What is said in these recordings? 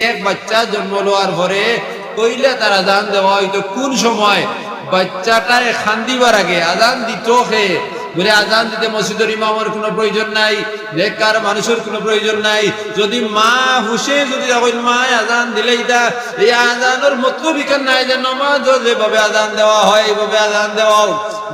এক বাচ্চা জন্ম লওয়ার পরে কইলে তার আজান দেওয়া হইতো কোন সময় বাচ্চাটায় খান্দিবার আগে আজান দিত হে বলে আজান দিতে মসজিদের ইমামের কোনো প্রয়োজন নাই, নেককার মানুষের কোনো প্রয়োজন নাই। যদি মা হুশে যদি এখন মা আজান দিলেই তা এই আজানের মতলব এখান নাই যে নমাজ যেভাবে আজান দেওয়া হয় এইভাবে আজান দেওয়া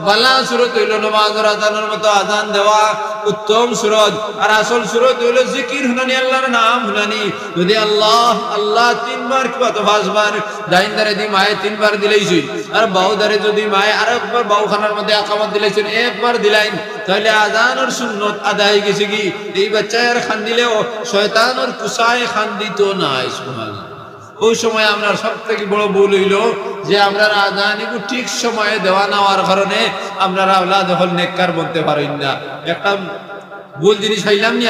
বালা সুরত হইল নমাজের আজানের মতো আজান দেওয়া উত্তম সুরত। আর আসল সুরত হইল জিকির হুনানি, আল্লাহর নাম হুনানি। যদি আল্লাহ আল্লাহ 3 বার কিংবা তো 5 বার ডাইন ধারে দি মায়ে 3 বার দিলেইছি, আর বাউ ধারে যদি মায়ে আরেকবার বাউখানার মধ্যে আকামত দিলেছেন একবার দিলাইন, তাহলে আজানের সুন্নত আদায় গেছে কি। এই বাচ্চার খান দিলেও শয়তানের কুসায় খান দিত নাই। সুবহানাল্লাহ। ওই সময় আমরা সব থেকে বড় ভুল হইল যে আমরা আজানিকু ঠিক সময়ে দেওয়া নেওয়ার কারণে আমরা আওলাদ হল নেককার বলতে পারি না। একটা ভুল জিনিস হইলাম নি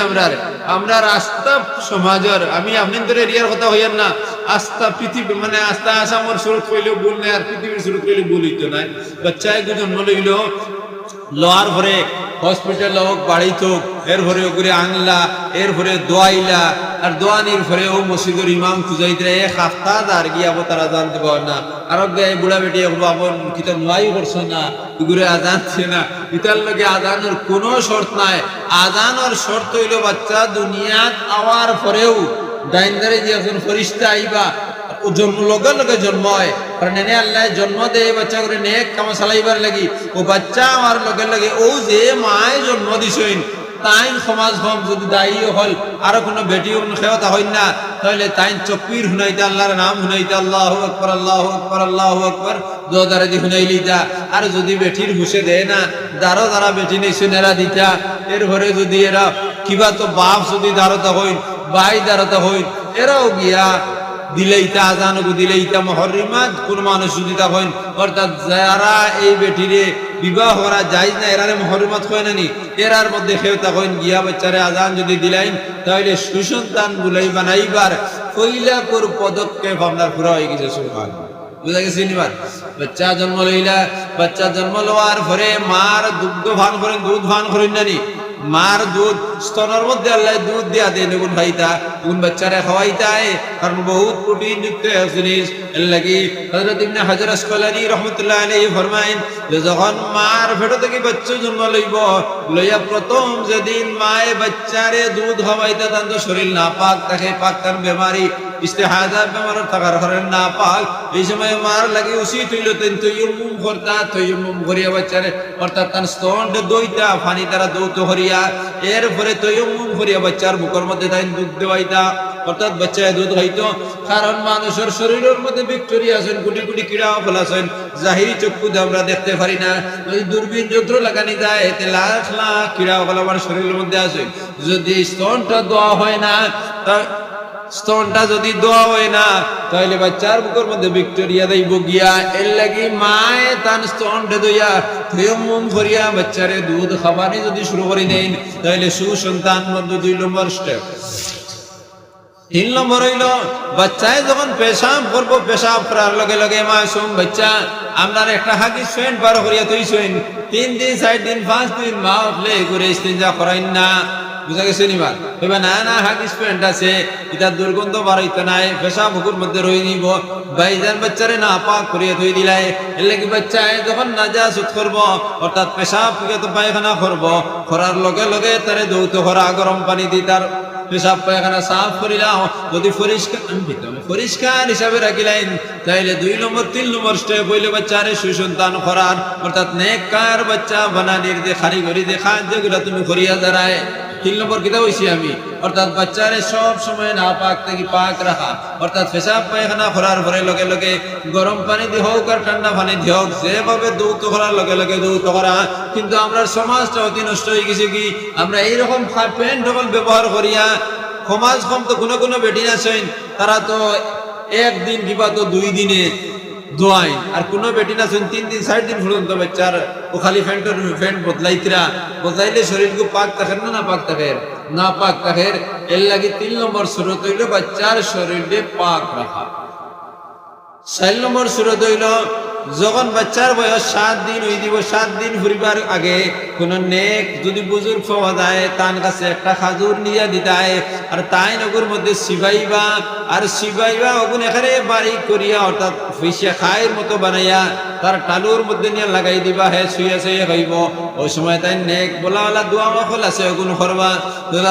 আমরা রাস্তা সমাজের, আমি আপনাদের এরিয়ার কথা হইয়ার না, আস্থা পৃথিবী মানে আস্থা আসামর সুরত কইলেও ভুল নেই, আর পৃথিবীর সুরত কইলে ভুল হইতো না। বাচ্চায় জন্ম লইল লওয়ার পরে হসপিটাল হোক বাড়িত হোক, এরপরে ওগুলি আনলা, এরপরে দোয়াইলা, আর দোয়ানির পরে ও মসজিদের ইমাম খুঁজাইতে এক হাফতা আর গিয়াবো তারা জানতে পারে না। আর বুড়া বেটি আপন কিতা নোয়াই করছো না, এগুলো আজানছে না, ইতার লগে আজানের কোনো শর্ত নাই। আজানের শর্ত হইল বাচ্চা দুনিয়াত আওয়ার পরেও ডাইনদারে যে এখন ফরিস্তা আইবা জন্ম লগে লগে জন্ম হয়, কারণ এনে আল্লাহ জন্ম দেয় বাচ্চা করে নেক কামা চালাইবার লাগি। ও বাচ্চা আমার লগে লগে ও যে মায় জন্ম দিছইন তাই সমাজ হম যদি দায়ী হল আরো কোনো বেটি খেয়তা হইন না, তাহলে তাই চপ্পির হুনাইতে আল্লাহর নাম হুনাইতে আল্লাহু আকবার আল্লাহু আকবার আল্লাহু আকবার দোদারে দি হুনাইলি দা। আর যদি বেটির হুসে দেয় না দারো দ্বারা বেটি নিছে নেরা দিতা, এরপরে যদি এরা কিবা তো বাপ যদি দারতা হইন ভাই দারতা হইন এরাও গিয়া দিলেইতা আজানকু দিলেইতা মুহররিমাত কোন মানুষ যদি তখন অর্থাৎ যারা এই বেটিরে বিবাহ করা যায় না এরারে মুহররিমাত হয় না নি, এরার মধ্যে কেউ তখন গিয়া বাচ্চারে আজান যদি দিলাইন তাহলে সুসন্তান বুলাই বানাইবার কইলা কোর পদক্ষেপ আপনার পুরা হয়ে গেছে। সুবহানাল্লাহ। বুঝা গেছে নিবার বাচ্চা জন্ম লইলা, বাচ্চা জন্ম লওয়ার পরে মার দুগ্ধ ভান করেন, দুধ ভান করেন নানি, মার দুধ স্তনের মধ্যে আল্লাহ দুধ দিয়া দেন গুণ ভাইতা গুণ বাচ্চারা খাওয়াইতায়, কারণ বহুত প্রোটিন যুক্ত জিনিস। এর লাগি হযরত ইবনে হাজার আসকালানী রাহমাতুল্লাহ আলাইহি ফরমায়েন যে যখন মার পেট থেকে বাচ্চা জন্ম লইব লইয়া প্রথম যেদিন মায়ে বাচ্চারে দুধ খাওয়াইতা তার তো শরীর নাপাক থাকে, পাক তার বেমারি ইস্তেহাজার বেমার থাকার কারণে নাপাক। এই সময় মার লাগি উচিত হইল তেন তৈয়ম্মুম করতা, তৈয়ম্মুম করিয়া বাচ্চারে অর্থাৎ তার স্তন দইতা পানি দ্বারা দৌত করিয়া এরপরে তৈয়ম্মুম করিয়া বাচ্চার বুকের মধ্যে তাই দুধ দেওয়াইতা, অর্থাৎ বাচ্চায় দুধ হইতো। কারণ মানুষের শরীরের মধ্যে ব্যাকটেরিয়া আছেন, কোটি কোটি কীড়াও ফেলাছেন, জাহিরি চক্ষুতে আমরা দেখতে পারি না। যদি দূরবীন যন্ত্র লাগানি যায় এতে লাখ লাখ কীড়াও ফেলা আমার শরীরের মধ্যে আছে। যদি স্তনটা দেওয়া হয় না, স্তনটা যদি দোয়া হয় না তাহলে বাচ্চার বুকের মধ্যে ব্যাকটেরিয়া দেব গিয়া। এর লাগি মায়ে তার স্তনটা দইয়া তৈয়ম্মুম করিয়া বাচ্চারে দুধ খাবানি যদি শুরু করে দেন তাহলে সুসন্তান মধ্যে 2 নম্বর স্টেপ। 3 নম্বর হইল বাচ্চায় যখন পেশাব করবো, পেশাব করার লগে লগে মাসুম বাচ্চা আপনার একটা হাগিস শোয়েন পার করিয়া তুই শোয়েন 3 দিন 4 দিন 5 দিন মা উঠলে করে ইস্তিনজা করাইন না। বুঝা গেছে নিবার এবার না না হাগিস প্যান্ট আছে এটা দুর্গন্ধ বাড়াইতে নাই, পেশাব বুকুর মধ্যে রয়ে নিব ভাইজান বাচ্চারে না পাক করিয়া ধুই দিলাই। এর লাগি বাচ্চায় যখন নাজাসত করব অর্থাৎ পেশাব তো পায়খানা করব, করার লগে লগে তারে দৌত করা গরম পানি দি তার পেশাব পায়খানা সাফ করিলাম। যদি পরিষ্কার হিসাবে রাখিলেন তাইলে 2 নম্বর 3 নম্বর স্টেপ হইলে বাচ্চারে সুসন্তান করার অর্থাৎ নেককার বাচ্চা বানানির যে কারিগরি দেখা যেগুলো তুমি করিয়া দাঁড়ায়। 3 নম্বর কিতা হইছি আমি অর্থাৎ বাচ্চারে সব সময় না পাক থেকে পাক রাখা, অর্থাৎ পেশাব পায়খানা করার পরে লগে লগে গরম পানি দিয়ে হোক আর ঠান্ডা পানি দিয়ে হোক যেভাবে দৌত করার লগে লগে দৌত করা। কিন্তু আমরা সমাজটা অতি নষ্ট হয়ে গেছে কি আমরা এইরকম প্যান্ট ঢকল ব্যবহার করিয়া সমাজ কম তো কোনো কোনো বেটি আছেন তারা তো 1 দিন কিবা তো 2 দিনে দোয়াই, আর কোনো বেটি না 3 দিন 4 দিন পর্যন্ত বাচ্চার ও খালি ফ্যান্ট বদলাইতরা বদলাইলে শরীরকে পাক থাকেন না পাক থাকেন না পাক থাকের। এর লাগি 3 নম্বর সুরত হইল বাচ্চার শরীরে পাক রাখা। 4 নম্বর সুরত হইল যখন বাচ্চার বয়স 7 দিন হয়ে দিব, 7 দিন ফুরিবার আগে কোন নেক যদি বুজুর্গ পাওয়া যায় তার কাছে একটা খাজুর নিয়ে দিতায়, আর তাই নগর মধ্যে সিবাইবা, আর সিবাইবা ওগুন এখানে বাড়ি করিয়া অর্থাৎ ফিসিয়া খায়ের মতো বানাইয়া তার টালুর মধ্যে নিয়ে লাগাই দিবা, হে শুয়ে শুয়ে খাইব। ওই সময় তাই নেক বলা দোয়া মখল আছে ওগুন করবা।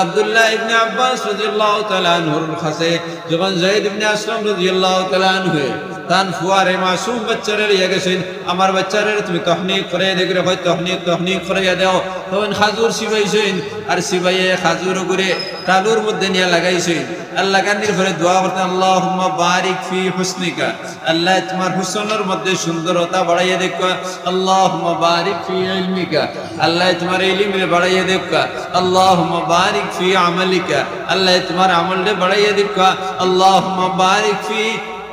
আব্দুল্লাহ ইবনে আব্বাস রাদিয়াল্লাহু তাআলা আনহুর কাছে যখন যায়েদ ইবনে আসলাম রাদিয়াল্লাহু তাআলা আনহু তান ফুয়ারে মাসুম বাচ্চারে লিয়ে গেছেন, আমার বাচ্চারে তুমি তহনিক করে দেখে হয়, তহনিক করে দাও। তখন খাজুর সিবাইছেন, আর সিবাইয়ে খাজুর করে টালুর মধ্যে নিয়ে লাগাইছেন। আল্লাহ কান্দির ঘরে দোয়া করতেন, আল্লাহুম্মা বারিক ফি হুসনিকা, আল্লাহ তোমার হুসনের মধ্যে সুন্দরতা বাড়াইয়ে দেখা। আল্লাহুম্মা বারিক ফি ইলমিকা, আল্লাহ তোমার ইলমে বাড়াইয়ে দেখা। আল্লাহুম্মা বারিক ফি আমালিকা, আল্লাহ তোমার আমলে বাড়াইয়ে দেখা। আল্লাহুম্মা বারিক ফি,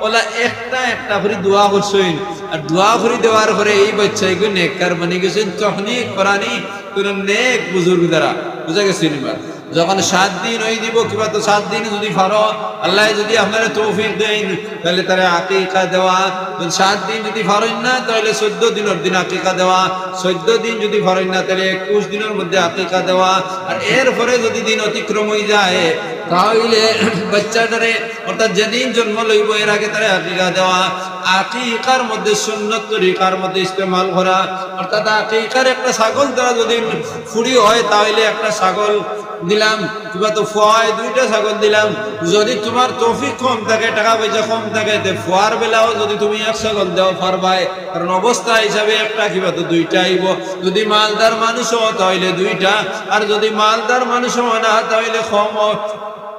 ওলা একটা একটা করে দোয়া করছেন। আর দোয়া করে দেওয়ার পরে এই বাচ্চাকে নেককার বানি গেছেন, তখনই কোরআনি কোন নেক বুজুর্গ দ্বারা বুঝা গেছে। যখন 7 দিন হয়ে দিব, কিবা তো 7 দিন যদি পারো, আল্লাহ যদি আপনারা তৌফিক দেন তাহলে তারা আকিকা দেওয়া। 7 দিন যদি পারেন না তাহলে 14 দিনের দিন আকিকা দেওয়া। 14 দিন যদি পারেন না তাহলে 21 দিনের মধ্যে আকিকা দেওয়া। আর এরপরে যদি দিন অতিক্রম হয়ে যায় তাহলে বাচ্চাটারে অর্থাৎ যেদিন জন্ম লইব এর আগে তারা আকিকা দেওয়া। আকিকার মধ্যে সুন্নত তরিকার মধ্যে ইস্তেমাল করা, অর্থাৎ আকিকার একটা ছাগল দ্বারা যদি ফুড়ি হয় তাহলে একটা ছাগল দিলাম, কিংবা তো ফুয়ায় 2টা ছাগল দিলাম। যদি তোমার তৌফিক কম থাকে, টাকা পয়সা কম থাকে, ফুয়ার বেলাও যদি তুমি 1 ছাগল দেও পারবাই, কারণ অবস্থা হিসাবে একটা কিংবা তো 2টা আইব। যদি মালদার মানুষ হয় তাহলে 2টা, আর যদি মালদার মানুষ হয় না তাহলে কম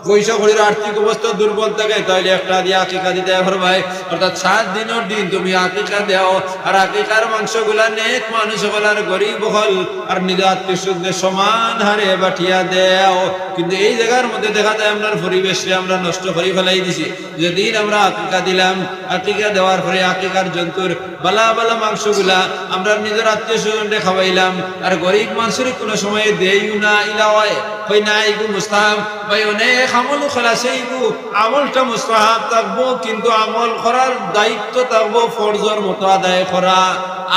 পয়সা করির আর্থিক অবস্থা দুর্বল থাকে তাহলে একটা দিয়ে আকিকা দিতে পারবাই। অর্থাৎ 7 দিনের দিন তুমি আকিকা দাও, আর আকিকার মাংসগুলা নেক মানুষ গুলার গরিব হল আর নিজ আত্মীয় সমান হারে বাটিয়া দেও। কিন্তু এই জায়গার মধ্যে দেখা যায় আমরা পরিবেশে আমরা নষ্ট করে ফেলাই দিছি। যেদিন আমরা আকিকা দিলাম, আকিকা দেওয়ার পরে আকিকার জন্তুর বালা বালা মাংসগুলা আমরা নিজের আত্মীয় স্বজনকে খাওয়াইলাম, আর গরিব মানুষের কোনো সময় দেইও না, ইলা হয় কই না এগু মুস্তাহাব ভাই অনেক আমল খোলাছে, এগু আমলটা মুস্তাহাব থাকবো কিন্তু আমল করার দায়িত্ব থাকবো ফরজের মতো আদায় করা।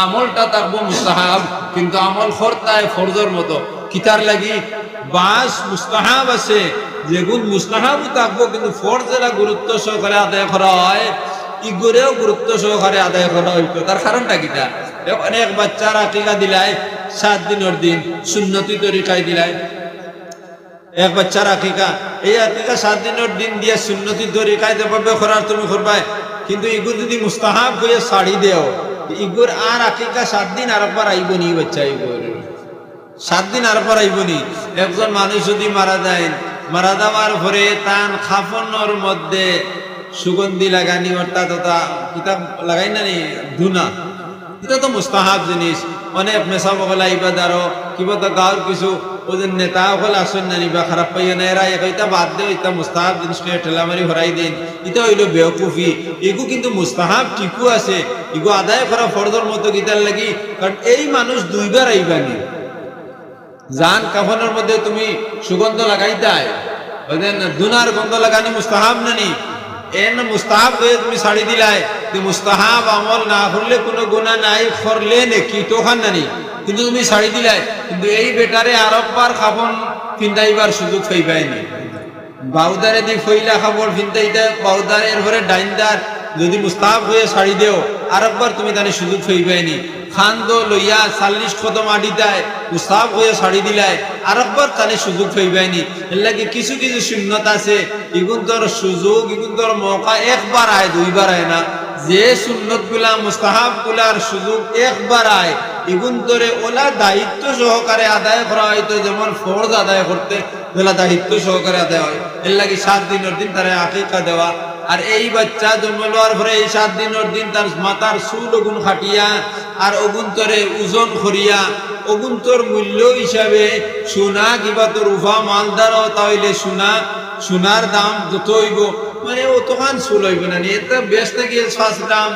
আমলটা থাকবো মুস্তাহাব কিন্তু আমল করতায় ফরজের মতো। কিতার লাগি বাস মুস্তাহাব আছে, যেগুন মুস্তাহাব থাকবো কিন্তু ফরজেরা গুরুত্ব সহকারে আদায় করা হয়, ইগুরেও গুরুত্ব সহকারে আদায় করা হইতো। তার কারণটা কিটা? অনেক বাচ্চার আকিকা দিলায় 7 দিনের দিন সুন্নতি তরিকায় দিলায়। এক বাচ্চার আকিকা, এই আকিকা 7 দিনের দিন দিয়ে সুন্নতি তরিকায় যেভাবে করার তুমি করবাই, কিন্তু ইগুর যদি মুস্তাহাব হয়ে ছাড়ি দেও, ইগুর আর আকিকা 7 দিন আর একবার আইবনি। বাচ্চা ইগুর 7 দিন আর একবার আইবনি। একজন মানুষ যদি মারা যায়, মারা যাওয়ার পরে তান খাফনের মধ্যে সুগন্ধি লাগানি, অর্থাৎ কিতাব লাগাই না নি ধুনা, এটা তো মুস্তাহাব জিনিস। অনেক মেসা বগলা ইবাদারও কিবা তো গাঁর কিছু ওদের নেতা হল আসেন না নিবা খারাপ পাইয়া না, এরা এটা বাদ দেও, এটা মুস্তাহাব জিনিসকে ঠেলামারি ভরাই দিন, এটা হইল বেওকুফি। এগু কিন্তু মুস্তাহাব ঠিকও আছে, এগু আদায় করা ফরজের মতো গীতার লাগি। কারণ এই মানুষ 2বার আইবানি, জান কাফনের মধ্যে তুমি সুগন্ধ লাগাইতাই, দুনার গন্ধ লাগানি মুস্তাহাব নানি, এন মুস্তাহাব হয়ে তুমি শাড়ি দিলাই, মুস্তাহাব আমল না করলে কোনো গুনাহ নাই, করলে নেকি তো খান নানি, কিন্তু তুমি শাড়ি দিলাই। কিন্তু এই বেটারে আরেকবার কাফন পিন্দাইবার সুযোগ পাইবাইনি। বাউদারে দি ফইলা কাপড় পিন্দাইতে বাউদারের ঘরে ডাইনদার যদি মুস্তাহাব হয়ে শাড়ি দেও আরেকবার তুমি তাহলে সুযোগ পাইবাইনি। খান দো লইয়া 40 কদম আডি দেয় মুস্তাহাব হয়ে শাড়ি দিলাই আরেকবার তাহলে সুযোগ পাইবাইনি। এর লাগে কিছু কিছু শূন্যতা আছে, ইগুন তোর সুযোগ, ইগুন তোর মৌকা একবার আয়, 2বার আয় না। যে সুন্নত গুলা মুস্তাহাব গুলার সুযোগ একবার আয়, ইগুন তোরে ওলা দায়িত্ব সহকারে আদায় করা হয়তো, যেমন ফরজ আদায় করতে ওলা দায়িত্ব সহকারে আদায় হয়। এর লাগে 7 দিনের দিন তারা আকিকা দেওয়া। আর এই বাচ্চা জন্ম লওয়ার পরে এই 7 দিনের দিন তার মাথার চুল ওগুন খাটিয়া আর ওগুন তোরে ওজন করিয়া ওগুন তোর মূল্য হিসাবে সোনা কিবা তোর উভা মালদার তাহলে সোনার দাম যত হইব, মানে অতখান চুল হইব না, এটা বেশ থেকে 5 গ্রাম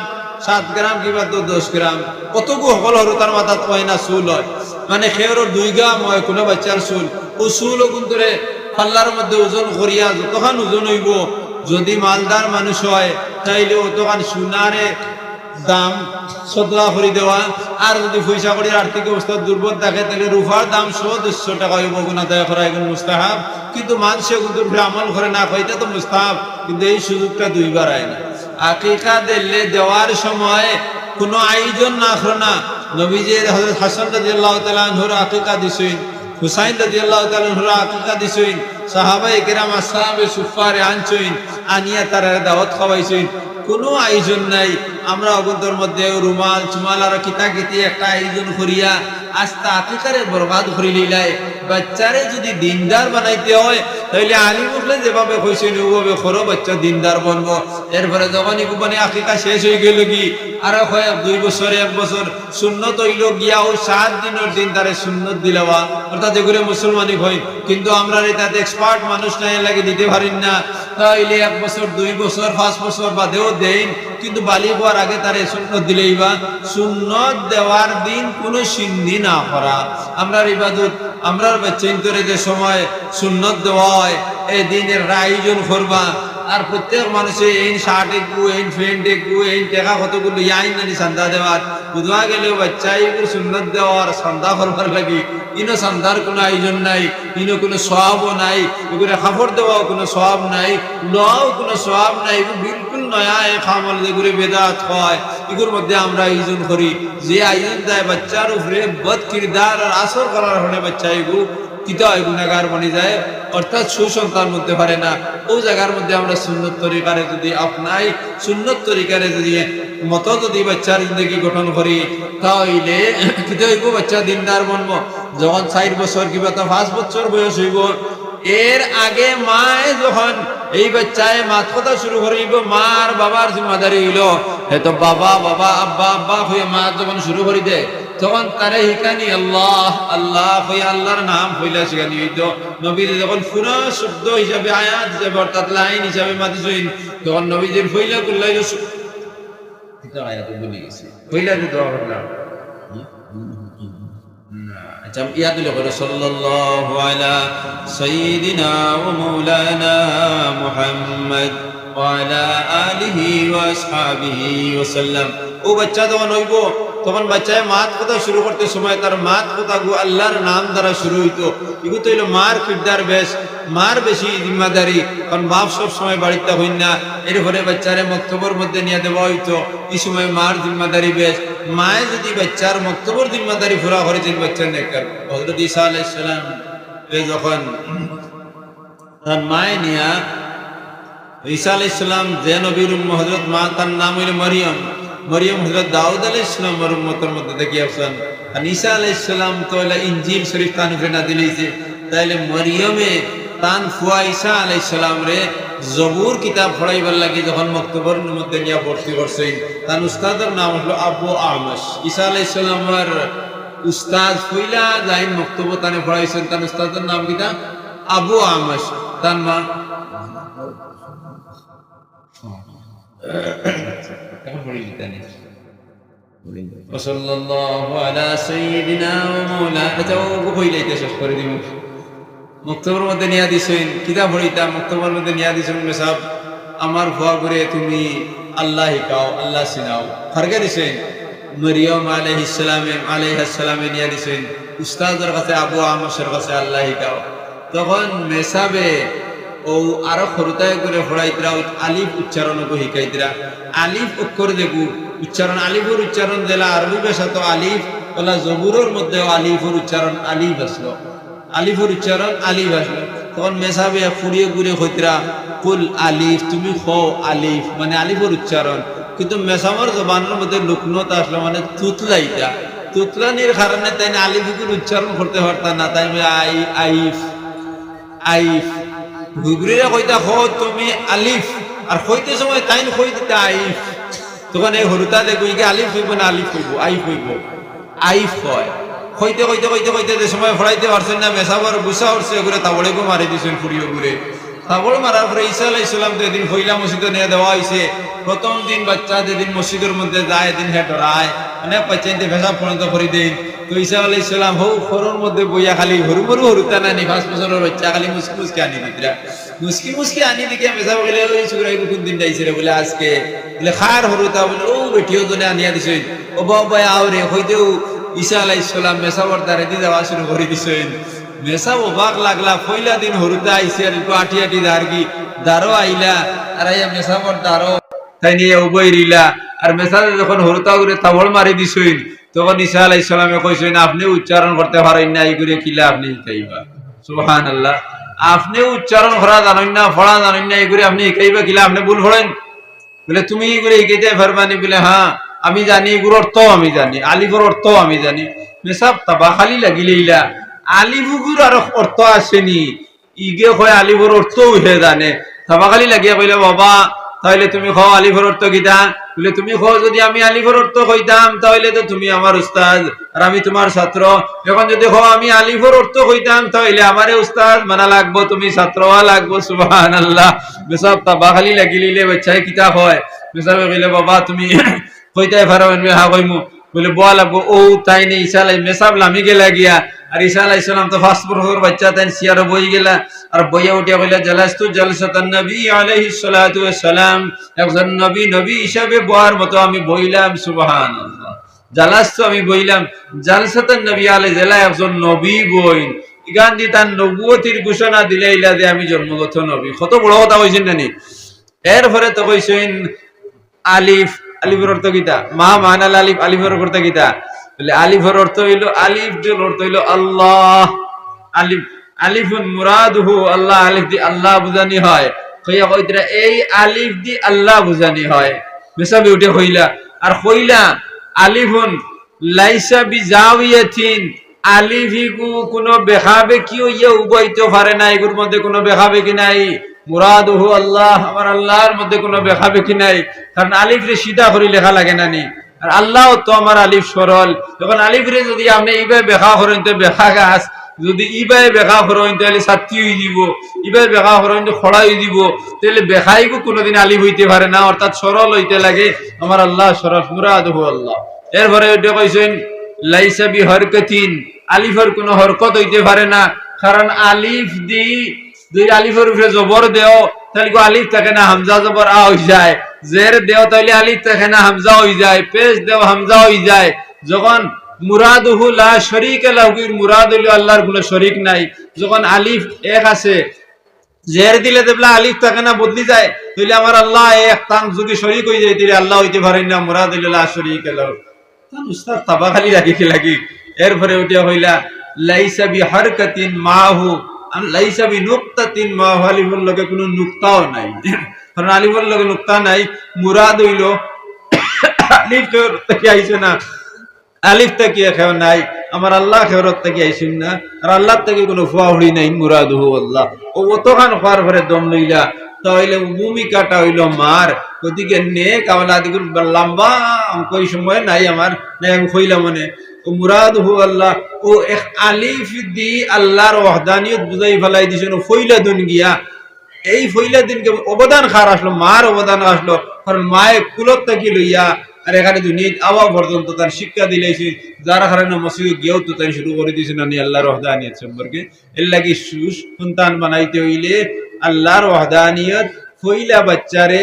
7 গ্রাম কিবা তো 10 গ্রাম কতগু সকল হরু তার মাথাত হয় না চুল হয়, মানে খেয়ের 2 গ্রাম হয় কোনো বাচ্চার চুল। ও চুল ওগুন তোরে পাল্লার মধ্যে ওজন করিয়া যতখান ওজন হইব, যদি মালদার মানুষ হয় তাইলে অতখান সোনারে দাম সদলা করে দেওয়া, আর যদি পয়সা করি আর্থিক অবস্থা দুর্বল থাকে তাহলে রুফার দাম 100-150 টাকা হইব গুণ আদায় করা এখন মুস্তাহাব। কিন্তু মানুষে কিন্তু আমল করে না কইটা তো মুস্তাহাব, কিন্তু এই সুযোগটা দুইবার আয় না। আকিকা দিলে দেওয়ার সময় কোনো আয়োজন না করো না। নবীজির হযরত হাসান রাদিয়াল্লাহু তাআলা আনহুর আকিকা দিছেন, হুসাইন রাদিয়াল্লাহু তাআলা আনহুর আকিকা দিছেন, সাহাবায়ে কেরাম আসহাবে সুফারে আনছেন, আনিয়া তারা দাওয়াত খাওয়াইছেন। কোনো আয়োজন নাই। আমরা অগন্তর মধ্যে রুমাল চুমাল আর কিতাকিতি একটা আয়োজন করিয়া আস্তা আকিকারে বরবাদ করে লিলাই। বাচ্চারে যদি দিনদার বানাইতে হয় তাহলে আলিম উঠলে যেভাবে কইছেন ওভাবে করো, বাচ্চা দিনদার বনবো। এরপরে যখন মানে আকিকা শেষ হয়ে গেল কি আরো কয়েক 2 বছর 1 বছর সুন্নত হইল গিয়া ও 7 দিনের দিন তারে সুন্নত দিলাবা, অর্থাৎ এগুলো মুসলমানি হয়। কিন্তু আমরা এটাতে এক্সপার্ট মানুষ নাই লাগে দিতে পারি না। তাইলে 1 বছর 2 বছর 5 বছর বাদেও দেন, কিন্তু বালি হওয়ার আগে তারে সুন্নত দিলেই বা সুন্নত দেওয়ার দিন কোনো সিন্ধি না করা। আমরা ইবাদত আমরা বাচ্চা ইন্তরে যে সময় সুন্নত দেওয়া হয় এই দিনের আয়োজন করবা। আর প্রত্যেক মানুষের এই শার্টে গু এই ফ্রেন্ডে গু এই টাকা কতগুলো আইন নানি চান্দা দেওয়ার বুধবা গেলেও বাচ্চা এইগুলো সুন্নত দেওয়ার চান্দা করবার লাগি ইনো চান্দার কোনো আয়োজন নাই, ইনো কোনো সওয়াবও নাই, এগুলো কাপড় দেওয়াও কোনো সওয়াব নাই, লওয়াও কোনো সওয়াব নাই। এগুলো বিলকুল নয়া এক আমল যেগুলো বেদাত হয় এগুলোর মধ্যে আমরা আয়োজন করি। যে আয়োজন দেয় বাচ্চার উপরে বদ কিরদার আর আসর করার হলে বাচ্চা এগুলো কিতা গুনাহগার বনে যায়, অর্থাৎ সুসন্তান মধ্যে পারে না। ওই জায়গার মধ্যে আমরা সুন্নত তরিকারে যদি আপনাই সুন্নত তরিকারে যদি মতো যদি বাচ্চার জিন্দগি গঠন করি তাহলে কিতা হইব, বাচ্চা দিনদার বনবো। যখন 4 বছর কিংবা 5 বছর বয়স হইব, এর আগে মায়ে যখন এই বাচ্চায় মাত কথা শুরু করিব, মার বাবার জিম্মাদারি হইল, তো বাবা বাবা আব্বা আব্বা হয়ে মা যখন শুরু করি দে তখন তারে হিকানি আল্লাহ আল্লাহ হয়ে আল্লাহর নাম হইলা শিখানি হইতো। নবীজি যখন পুরো শব্দ হিসাবে আয়াত হিসাবে অর্থাৎ লাইন হিসাবে মাতিছেন তখন নবীজির হইলা করলাইল আয়াত বলে গেছে হইলা যে দোয়া করলাম। আচ্ছা ইয়াদ করে সাল্লাল্লাহু আলা সাইয়্যিদিনা ওয়া মাওলানা মুহাম্মদ ওয়া আলা আলিহি ওয়া আসহাবিহি ওয়া সাল্লাম। ও বাচ্চা যখন হইব তখন বাচ্চায় মাত কথা শুরু করতে সময় তার মাত কথা গু আল্লাহর নাম দ্বারা শুরু হইতো। এগুলো তো হইলো মার কিরদার বেশ, মার বেশি জিম্মাদারি, কারণ বাপ সব সময় বাড়িতে হইন না। এরপরে বাচ্চারে মক্তবর মধ্যে নিয়ে দেওয়া হইতো, এই সময় মার জিম্মাদারি বেশ। মায়ে যদি বাচ্চার মক্তবর জিম্মাদারি পুরা করেছেন বাচ্চার নেকর হযরত ঈসা আলাইহিস সালাম যখন তার মায়ে নিয়া ঈসা আলাইহিস সালাম যে নবীর হযরত মা তার নাম হইল মরিয়ম, মরিয়ম হযরত দাউদ আলাইহিস সালামের উম্মতের মধ্যে থেকে আসছেন। আর ঈসা আলাইহিস সালাম তো হলো ইনজিল শরীফ তান উপরে নাযিল হইছে। তাইলে মরিয়মে তান ফুয়া ঈসা আলাইহিস সালাম রে জবুর কিতাব পড়াইবার লাগি যখন মক্তবর মধ্যে নিয়ে ভর্তি করছেন, তার উস্তাদের নাম হলো আবু আমাশ। ঈসা আলাইহিস সালামের উস্তাদ কইলা যাইন মক্তব তানে পড়াইছেন, তার উস্তাদের নাম কিটা আবু আমাশ। তার মা সাল্লাল্লাহু আলা সাইয়্যিদিনা ওয়া মাওলানা কইলাইতে শেষ করে দিব। মুক্তবর মধ্যে নিয়া দিছেন কিতাব পড়িতা, মুক্তবর মধ্যে নিয়া দিছেন মেসাব আমার ভুয়া করে তুমি আল্লাহ হিকাও আল্লাহ চিনাও ফারকে দিছেন। মরিয়ম আলাইহিস সালামে নিয়া দিছেন উস্তাদের কাছে আবু আমাশের কাছে আল্লাহ হিকাও। তখন মেসাবে ও আরো খরুতায় করে পড়াইতরা আলিফ উচ্চারণ শিকাইতরা। আলিফ অক্ষর দেখু উচ্চারণ আলিফের উচ্চারণ দিলা আরবি ভাষা তো আলিফ ওলা জবুরের মধ্যে আলিফের উচ্চারণ আলিফ আসলো, আলিফের উচ্চারণ আলিফ আসলো। তখন মেসাবে ফুরিয়ে ঘুরে হইতরা কুল আলিফ, তুমি খো আলিফ মানে আলিফের উচ্চারণ। কিন্তু মেসামর জবানের মধ্যে লুকনত আসলো মানে তুতলাইটা, তুতলানির কারণে তাই আলিফের উচ্চারণ করতে পারতাম না। তাই আই আইফ আইফ ঘুগরিরা কইতা খো তুমি আলিফ, আর কইতে সময় তাই কই দিতে আইফ। তখন এই হরুতা দেখবো আলিফ হইব না আলিফ হইব আইফ হইব আইফ হয়। কইতে কইতে কইতে কইতে যে সময় ফড়াইতে পারছেন না মেসাবর গুসা উঠছে ওগুলো তাবড়েকে মারি দিয়েছেন ফুরিয়ে ঘুরে। তাবড় মারার পরে ঈসা আলাইহিস সালাম তো এদিন হইলা মসজিদে নিয়ে দেওয়া হয়েছে। প্রথম দিন বাচ্চা যেদিন মসজিদের মধ্যে যায় এদিন হে ডরায় অনেক বাচ্চাইতে ভেসা পর্যন্ত করে দেন। তো ঈসা আলাইহিস সালাম হৌ ফরর মধ্যে বইয়া খালি হরু মরু হরুতা নানি 5 বছরের বাচ্চা খালি মুসকি মুসকি আনি দিতরা, মুসকি মুসকি আনি দিকে মেসা বলে ওই সুরাই কোন দিন যাইছে রে বলে আজকে বলে খার হরুতা বলে ও বৈঠিও জনে আনিয়া দিছেন ও বাবা আওরে হইতেও ঈসা আলাইহিস সালাম মেসাবর দ্বারে দি যাওয়া শুরু করে দিছেন মেসাব অবাক লাগলা পয়লা দিন হরুতা আইছে আর একটু আটি আটি দাঁড়গি দাঁড়ো আইলা আর আইয়া মেসাবর দাঁড়ো তাই নিয়ে উবই রিলা আর মেসাবে যখন হরুতা করে তাবড় মারি দিছেন তখন ঈসা আলাইহিস সালামে কইছেন আপনি উচ্চারণ করতে পারেন না এই করে কিলা আপনি শিখাইবা সুবহানাল্লাহ আপনি উচ্চারণ করা জানেন না পড়া জানেন না এই করে আপনি শিখাইবা কিলা আপনি ভুল পড়েন বলে তুমি এগুলো শিখাইতে পারবানি বলে হ্যাঁ আমি জানি এগুলোর অর্থ আমি জানি আলিফের অর্থ আমি জানি মেসাব তাবা খালি লাগিলেইলা আলিফুগুর আর অর্থ আসেনি ইগে হয় আলিফের অর্থ উঠে জানে তাবা খালি লাগিয়া কইলে বাবা তাহলে তুমি খাও আলিফের অর্থ কিতা বলে তুমি খাও যদি আমি আলিফের অর্থ কইতাম তাহলে তো তুমি আমার উস্তাদ আর আমি তোমার ছাত্র এখন যদি খাও আমি আলিফের অর্থ কইতাম তাহলে আমারে উস্তাদ মানা লাগবো তুমি ছাত্রওয়া লাগবো সুবহানাল্লাহ মেসাব তাবা খালি লাগিলে বাচ্চায় কিতা হয় মেসাবে কইলে বাবা তুমি কইতে পারবেন হ্যাঁ কইমু বলে বল লাগবো ও তাই নেই ঈসা আলাইহিস মেসাব লামি গেলা গিয়া আর ঈসা আলাইহিস সালাম তো ফাস্ট বছর বাচ্চা তাই সিয়ার বই গেলা আর বইয়া উঠিয়া কইলা জালাস্তু জালসাতান নবী আলাইহিস সালাতু ওয়াস সালাম একজন নবী হিসাবে বহার মতো আমি বইলাম সুবহানাল্লাহ জালাস্তু আমি বইলাম জালসাতান নবী আলাইহিস সালাম একজন নবী বইন গান্ধী তার নবুয়তির ঘোষণা দিলে ইলা যে আমি জন্মগত নবী কত বড় কথা কইছেন জানি এরপরে তো কইছেন আলিফ আলিফের অর্থ কিতা মা মানাল আলিফ আলিফের অর্থ কিতা বলে আলিফের অর্থ হইলো আলিফ এর অর্থ হইলো আল্লাহ আলিফ আলিফুন মুরাদুহু আল্লাহ আলিফ দি আল্লাহ বুঝানি হয় কইয়া কইতরা এই আলিফ দি আল্লাহ বুঝানি হয় মেসাবে উঠে কইলা আর কইলা আলিফুন লাইসা বিজাওয়াতিন আলিফিকু কোনো বেখাবে কি হইয়া উবাইতে পারে না এগুর মধ্যে কোনো বেখাবে কি নাই মুরাদুহু আল্লাহ আমার আল্লাহর মধ্যে কোনো বেখাবে কি নাই কারণ আলিফ রে সিধা করে লেখা লাগে না নি আর আল্লাহ তো আমার আলিফ সরল যখন আলিফ রে যদি আপনি এইভাবে বেখা করেন তো বেখা গাছ যদি ইবাই বেখা করেন তাহলে ছাত্রী হয়ে দিব ইবাই বেখা করেন তো খড়া হয়ে দিব তাহলে বেখাইকো কোনোদিন আলিফ হইতে পারে না অর্থাৎ সরল হইতে লাগে আমার আল্লাহ সরল মুরাদুহু আল্লাহ এরপরে ওইটা কইছেন লাইসা বি হরকতিন আলিফের কোনো হরকত হইতে পারে না কারণ আলিফ দি দুই আলিফের উপরে জবর দেও তাহলে আলিফ থাকে না হামজা জবর আ হয়ে যায় জের দেও তাহলে আলিফ থাকে না হামজা হয়ে যায় পেশ দেও হামজা হয়ে যায় যখন মুরাদুহু লা শরীকা লাহু মুরাদ হইলো আল্লাহর কোনো শরীক নাই যখন আলিফ এক আছে জের দিলে দেবলা আলিফ থাকে না বদলি যায় তাহলে আমার আল্লাহ এক তান যদি শরীক হয়ে যায় তাহলে আল্লাহ হইতে পারেন না মুরাদ হইলো লা শরীকা লাহু তান উস্তাদ তাবা খালি লাগি এরপরে ওইটা হইলা লাইসা বি হরকাতিন মাহু লাইসা বি নুকতাতিন মাহু আলিফের লগে কোনো নুকতাও নাই কারণ আলিফের লগে নুকতা নাই মুরাদ হইলো আলিফ থেকে আইছে না আলিফ থেকে কেউ নাই আমার আল্লাহ খেরত থেকে আইছেন না আর আল্লাহ থেকে কোনো ফুয়াহুড়ি নাই মুরাদুহু আল্লাহ ও অতখান খাওয়ার পরে দম লইলা তাহলে ভূমিকাটা হইলো মার ওদিকে নেক আমলা দিকে লম্বা কই সময় নাই আমার নাই আমি কইলাম মনে ও মুরাদুহু আল্লাহ ও এক আলিফ দি আল্লাহর ওয়াহদানিয়ত বুঝাই ফেলাই দিছেন ও ফইলা দুন গিয়া এই ফইলা দিনকে অবদান খার আসলো মার অবদান আসলো কারণ মায়ে কুলত থেকে লইয়া আর এখানে দুনিয়া আওয়া পর্যন্ত তার শিক্ষা দিলেছি যারা কারণে মসজিদে গিয়েও তো তাই শুরু করে দিয়েছেন আমি আল্লাহর ওয়াহদানিয়ত সম্পর্কে এর লাগি সন্তান বানাইতে হইলে আল্লাহর ওয়াহদানিয়ত ফইলা বাচ্চারে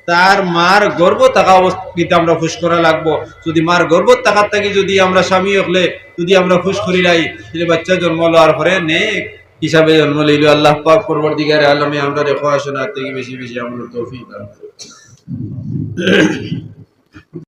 তার মার গর্ব থাকা অবস্থিতে আমরা খুশ করা লাগবো যদি মার গর্ব থাকার থাকি যদি আমরা স্বামী হলে যদি আমরা খুশ করি লাই তাহলে বাচ্চা জন্ম লওয়ার পরে নেক হিসাবে জন্ম লইল আল্লাহ পাক পরবর্তীকারে আলমে আমরা রেখা শোনার থেকে বেশি বেশি আমরা তৌফিক দান করুন